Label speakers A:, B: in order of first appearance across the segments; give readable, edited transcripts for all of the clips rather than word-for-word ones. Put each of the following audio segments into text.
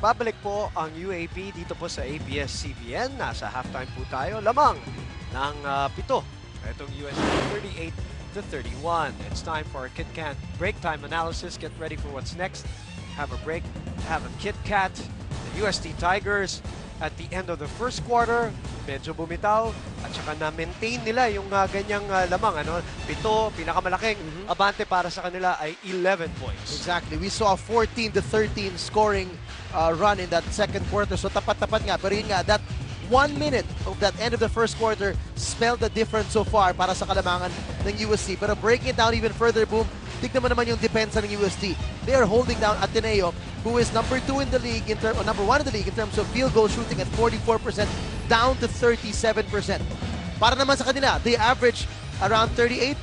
A: Nagbabalik po ang UAP dito po sa ABS-CBN. Nasa halftime po tayo. Lamang ng 7. Itong UST 38-31. It's time for our Kit Kat break time analysis. Get ready for what's next. Have a break, have a Kit Kat. The UST Tigers at the end of the first quarter, medyo bumitaw at saka na-maintain nila yung ganyang lamang. 7, pinakamalaking abante para sa kanila ay 11 points.
B: Exactly. We saw a 14-13 scoring run in that second quarter. So tapat-tapat nga. Pero yun nga, that 1 minute of that end of the first quarter spelled the difference so far para sa kalamangan ng UST. Pero breaking it down even further, Boom, tignan mo naman yung depensa ng UST. They are holding down Ateneo, who is number 2 in the league, number 1 in the league in terms of field goal shooting at 44%, down to 37%. Para naman sa kanila, they average around 38%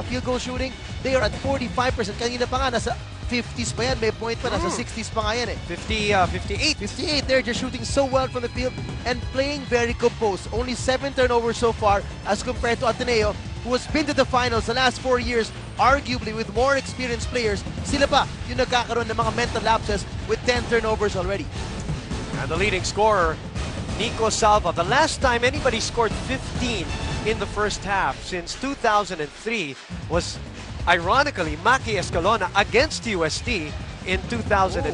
B: field goal shooting. They are at 45%. Kanina pa nga, nasa 50s pa yan. May point pa, nasa 60s pa nga yan eh. 58. They're just shooting so well from the field and playing very composed. Only 7 turnovers so far as compared to Ateneo, who has been to the finals the last 4 years, arguably with more experienced players. Sila pa yung nagkakaroon ng mga mental lapses with 10 turnovers already.
A: And the leading scorer, Nico Salva. The last time anybody scored 15 in the first half since 2003 was, ironically, Maki Escalona against UST in 2006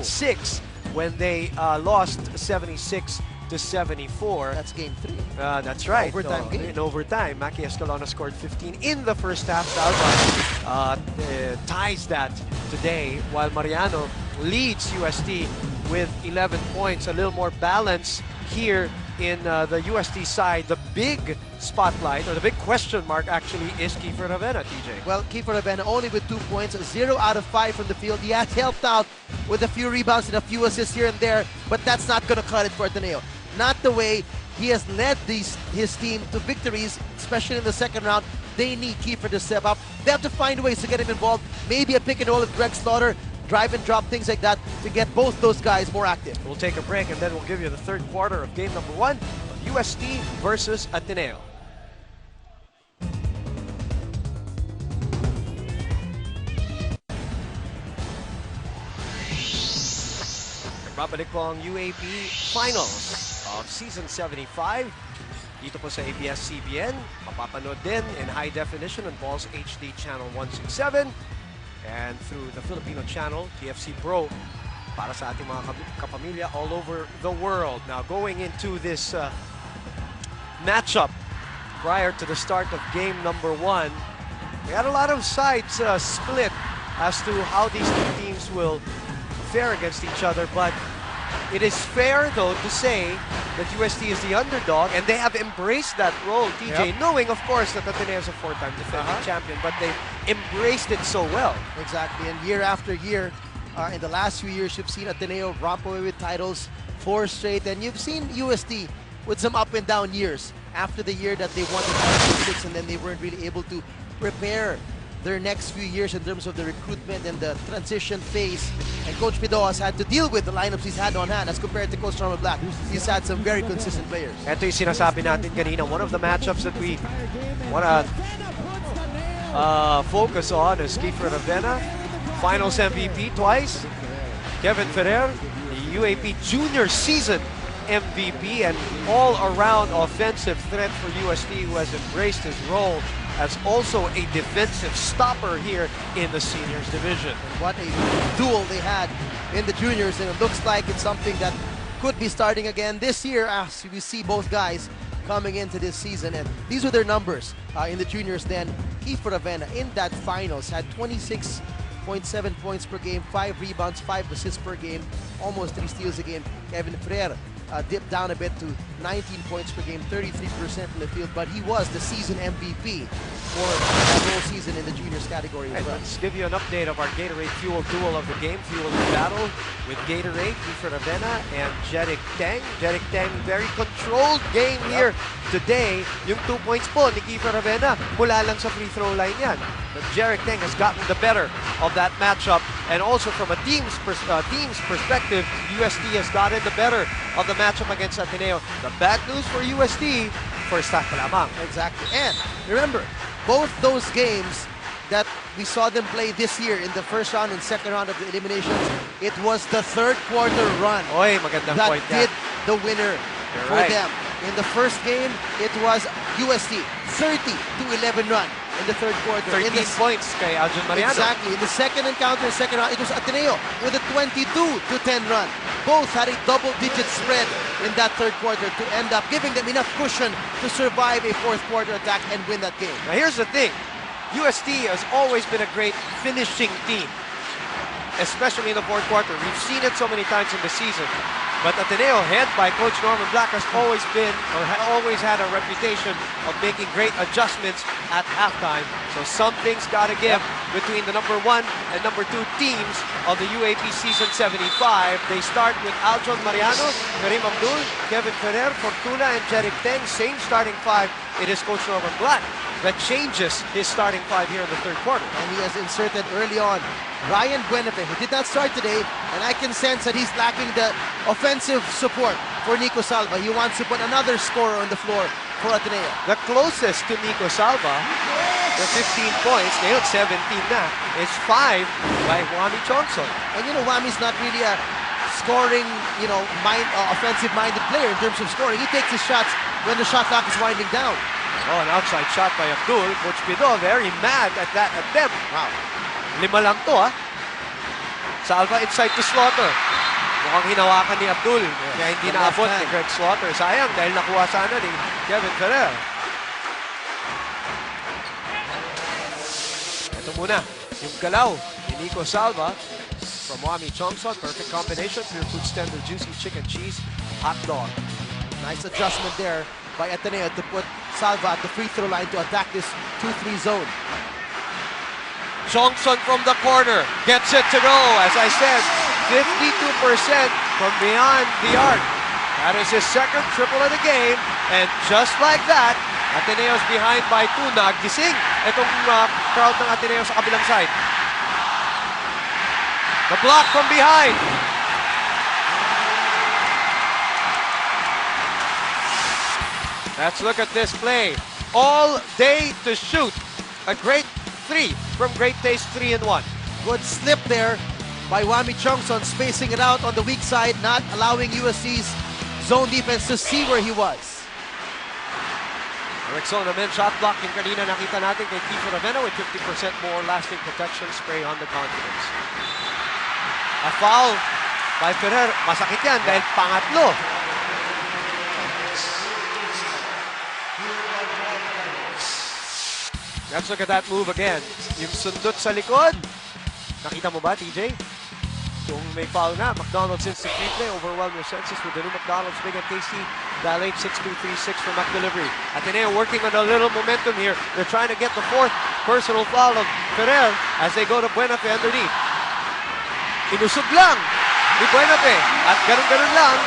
A: when they lost 76-74.
B: That's game 3.
A: That's right.
B: Overtime game.
A: In overtime, Maki Escalona scored 15 in the first half. Salva ties that today, while Mariano leads UST with 11 points. A little more balance here in the UST side. The big spotlight, or the big question mark actually, is Kiefer Ravena, TJ.
B: Well, Kiefer Ravena only with 2 points, 0 out of 5 from the field. He has helped out with a few rebounds and a few assists here and there, but that's not going to cut it for Ateneo. Not the way he has led his team to victories, especially in the second round. They need Kiefer to step up. They have to find ways to get him involved. Maybe a pick and roll with Greg Slaughter, drive and drop, things like that, to get both those guys more active.
A: We'll take a break and then we'll give you the third quarter of game number 1 of UST versus Ateneo. Babalik po ang UAP Finals of Season 75. Dito po sa ABS-CBN. Mapapanood din in high definition on Balls HD Channel 167 and through the Filipino channel, TFC Pro, para sa ating mga kapamilya all over the world. Now, going into this matchup prior to the start of game number 1, we had a lot of sides split as to how these two teams will fare against each other, but it is fair though to say that UST is the underdog and they have embraced that role, TJ, knowing of course that Ateneo is a 4-time defending champion, but they've embraced it so well.
B: Exactly, and year after year, in the last few years, you've seen Ateneo romp away with titles 4 straight, and you've seen UST with some up and down years after the year that they won the title and then they weren't really able to prepare their next few years in terms of the recruitment and the transition phase. And Coach Pido has had to deal with the lineups he's had on hand as compared to Coach Norman Black. He's had some very consistent players.
A: Ito yung sinasabi natin kanina, one of the matchups that we want to focus on is Kiefer Ravena, Finals MVP twice. Kevin Ferrer, the UAP Junior Season MVP and all-around offensive threat for UST, who has embraced his role as also a defensive stopper here in the seniors division.
B: And what a duel they had in the juniors, and it looks like it's something that could be starting again this year as we see both guys coming into this season. And these were their numbers in the juniors then. Kiefer Ravena in that finals had 26.7 points per game, 5 rebounds, 5 assists per game, almost 3 steals a game. Kevin Ferrer dipped down a bit to 19 points per game, 33% from the field, but he was the season MVP for that whole season in the juniors category as well.
A: Let's give you an update of our Gatorade Fuel Duel of the game. Fuel in battle with Gatorade, Kiefer Ravena, and Jeric Tang. Jeric Tang, very controlled game here today. Yung 2 points po ni Kiefer Ravena, mula lang sa free throw line yan. But Jeric Tang has gotten the better of that matchup, and also from a team's perspective, UST has gotten the better of the matchup against Ateneo. The bad news for UST, first half pa lamang.
B: Exactly. And remember, both those games that we saw them play this year in the first round and second round of the eliminations, it was the third quarter run
A: Oy, magandang
B: that
A: point
B: did
A: yan.
B: the winner
A: You're
B: for
A: right.
B: them. In the first game, it was UST 30-11 run in the third quarter.
A: 13
B: In the
A: points kay Aljon Mariano.
B: Exactly. In the second encounter, second round, it was Ateneo with a 22-10 run. Both had a double-digit spread in that third quarter to end up giving them enough cushion to survive a fourth quarter attack and win that game.
A: Now here's the thing. UST has always been a great finishing team, especially in the fourth quarter. We've seen it so many times in the season. But Ateneo, head by Coach Norman Black, has always been, or always had a reputation of making great adjustments at halftime. So something's got to give between the number 1 and number 2 teams of the UAP Season 75. They start with Aljon Mariano, Karim Abdul, Kevin Ferrer, Fortuna, and Jeric Teng. Same starting 5. It is Coach Norman Black that changes his starting 5 here in the third quarter.
B: And he has inserted early on Ryan Buenafe, who did not start today, and I can sense that he's lacking the offensive support for Nico Salva. He wants to put another scorer on the floor for Ateneo.
A: The closest to Nico Salva, the 15 points, ngayon 17 na, is 5 by Wami Chongson.
B: And you know, Wami's not really a scoring, offensive-minded player in terms of scoring. He takes his shots when the shot clock is winding down.
A: Oh, an outside shot by Abdul. Coach Pido very mad at that attempt.
B: Wow.
A: 5 lang to, ha? Salva inside to Slaughter. Mukhang hinawakan ni Abdul. Kaya hindi
B: The
A: naabot
B: left
A: ni
B: hand.
A: Greg Slaughter. Sayang dahil nakuha sana ni Kevin Ferrer. Ito muna, yung galaw ni Nico Salva from Wami Chongson. Perfect combination. Pure Foods Tender Juicy Chicken Cheese Hot Dog.
B: Nice adjustment there by Ateneo to put Salva at the free throw line to attack this 2-3 zone.
A: Chongson from the corner gets it to go. As I said, 52% from beyond the arc. That is his second triple of the game. And just like that, Ateneo's behind by 2. Nagising itong crowd ng Ateneo sa kabilang side. The block from behind. Let's look at this play. All day to shoot. A great 3 from Great Taste 3-in-1.
B: Good slip there by Wami Chongson, spacing it out on the weak side, not allowing USC's zone defense to see where he was.
A: Erickson naman shot block yung kanina nakita natin kay Kiefer Ravena with 50% more lasting protection spray on the confidence. A foul by Ferrer. Masakit yan dahil pangatlo. Let's look at that move again. Yung sundot sa likod. Nakita mo ba, TJ? Kung may foul na, McDonald's instant replay. Overwhelm your senses with the new McDonald's Big and Tasty. Dial 86236 for McDelivery. Ateneo working on a little momentum here. They're trying to get the 4th personal foul of Ferrer as they go to Buenafe underneath. Inusog lang ni Buenafe. At ganun-ganun lang.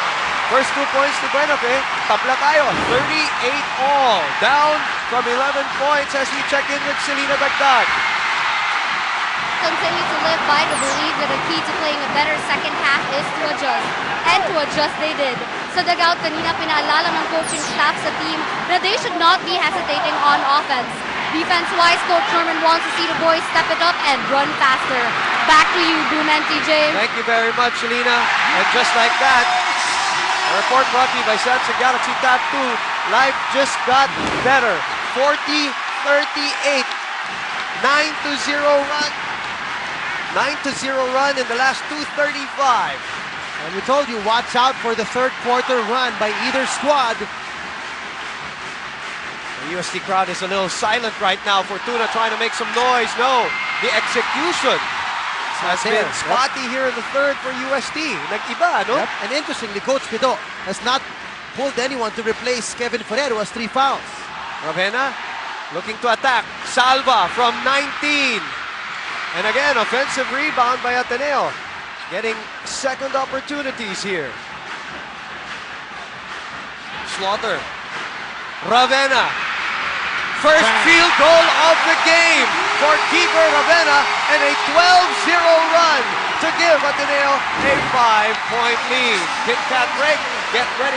A: First 2 points ni Buenafe. Tabla tayo. 38 all. Down from 11 points as we check in with Selena Dagdag.
C: Continue to live by the belief that the key to playing a better second half is to adjust. And to adjust they did. Sa dugout, kanina pinaalala ng coaching staff sa team na they should not be hesitating on offense. Defense-wise, Coach Norman wants to see the boys step it up and run faster. Back to you, Boom and TJ.
A: Thank you very much, Selena. And just like that, a report brought to you by Samsung Galaxy Tab 2. Life just got better. 40-38. 9-0 run. 9-0 run in the last 2:35.
B: And we told you, watch out for the third quarter run by either squad.
A: The UST crowd is a little silent right now. Fortuna trying to make some noise. No, the execution has been spotty here in the third for UST. Nag-iba, no?
B: Yep. And interestingly, Coach Pido has not pulled anyone to replace Kevin Ferrer, who has 3 fouls.
A: Ravena looking to attack. Salva from 19. And again, offensive rebound by Ateneo. Getting second opportunities here. Slaughter. Ravena. First field goal of the game for keeper Ravena and a 12-0 run to give Ateneo a 5-point lead. Kit Kat break. Get ready.